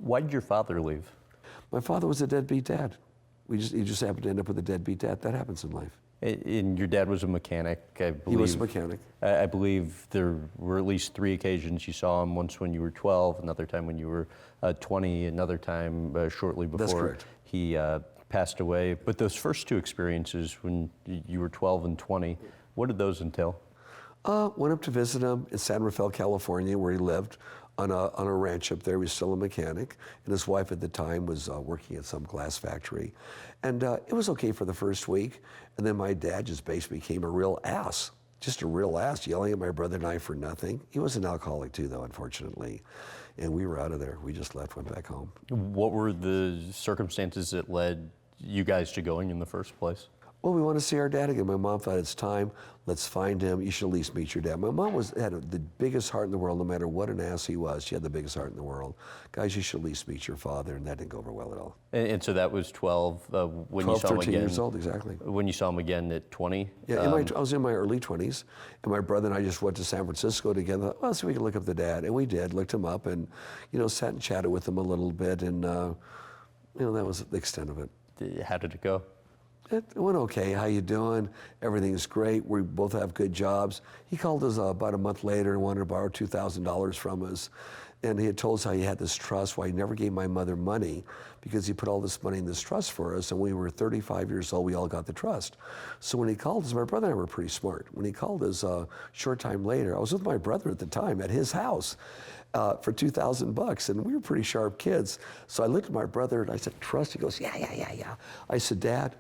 Why did your father leave? My father was a deadbeat dad. He just happened to end up with a deadbeat dad. That happens in life. And your dad was a mechanic, I believe. He was a mechanic. I believe there were at least 3 occasions you saw him, once when you were 12, another time when you were 20, another time shortly before he passed away. But those first 2 experiences when you were 12 and 20, what did those entail? Went up to visit him in San Rafael, California, where he lived on a ranch up there. He was still a mechanic, and his wife at the time was working at some glass factory. And it was okay for the first week, and then my dad just basically became a real ass, just a real ass, yelling at my brother and I for nothing. He was an alcoholic too, though, unfortunately. And we were out of there. We just left, went back home. What were the circumstances that led you guys to going in the first place? Well, we want to see our dad again. My mom thought, it's time, let's find him. You should at least meet your dad. My mom had the biggest heart in the world, no matter what an ass he was. She had the biggest heart in the world. Guys, you should at least meet your father, and that didn't go over well at all. And so that was 12 when 12, you saw him 13 again? years old, exactly. When you saw him again at 20? Yeah, I was in my early 20s, and my brother and I just went to San Francisco together. Well, let's see if we can look up the dad, and we did, looked him up, and sat and chatted with him a little bit, and that was the extent of it. How did it go? It went okay. How you doing? Everything's great. We both have good jobs. He called us about a month later and wanted to borrow $2,000 from us. And he had told us how he had this trust, why he never gave my mother money, because he put all this money in this trust for us. And when we were 35 years old, we all got the trust. So when he called us, my brother and I were pretty smart. When he called us a short time later, I was with my brother at the time at his house for $2,000, and we were pretty sharp kids. So I looked at my brother and I said, trust? He goes, yeah. I said, Dad,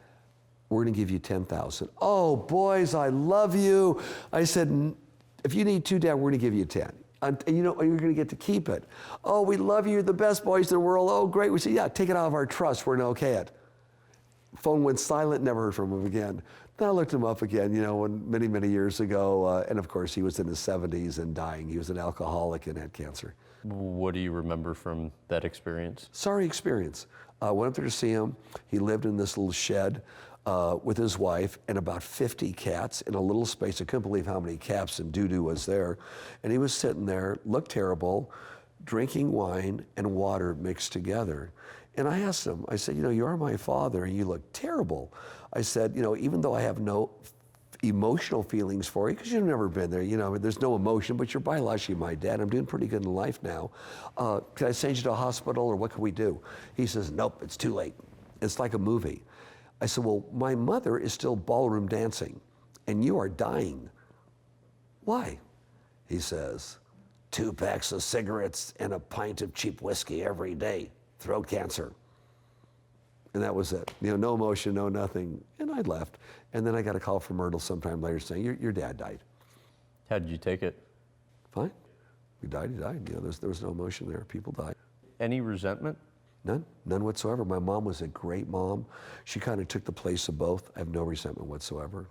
we're gonna give you 10,000. Oh, boys, I love you. I said, if you need 2, Dad, we're gonna give you 10. And you're gonna get to keep it. Oh, we love you, you're the best boys in the world. Oh, great. We said, yeah, take it out of our trust, we're gonna okay it. Phone went silent, never heard from him again. Then I looked him up again, many, many years ago, and of course he was in his 70s and dying. He was an alcoholic and had cancer. What do you remember from that experience? Sorry experience. Went up there to see him. He lived in this little shed with his wife and about 50 cats in a little space. I couldn't believe how many cats and doo-doo was there. And he was sitting there, looked terrible, drinking wine and water mixed together. And I asked him, I said, you are my father and you look terrible. I said, even though I have no emotional feelings for you, because you've never been there, there's no emotion, but you're biologically my dad. I'm doing pretty good in life now. Can I send you to a hospital, or what can we do? He says, nope, it's too late. It's like a movie. I said, well, my mother is still ballroom dancing, and you are dying. Why? He says, 2 packs of cigarettes and a pint of cheap whiskey every day, throat cancer. And that was it. No emotion, no nothing. And I left. And then I got a call from Myrtle sometime later saying, your dad died. How did you take it? Fine. He died. There was no emotion there. People died. Any resentment? None whatsoever. My mom was a great mom. She kind of took the place of both. I have no resentment whatsoever.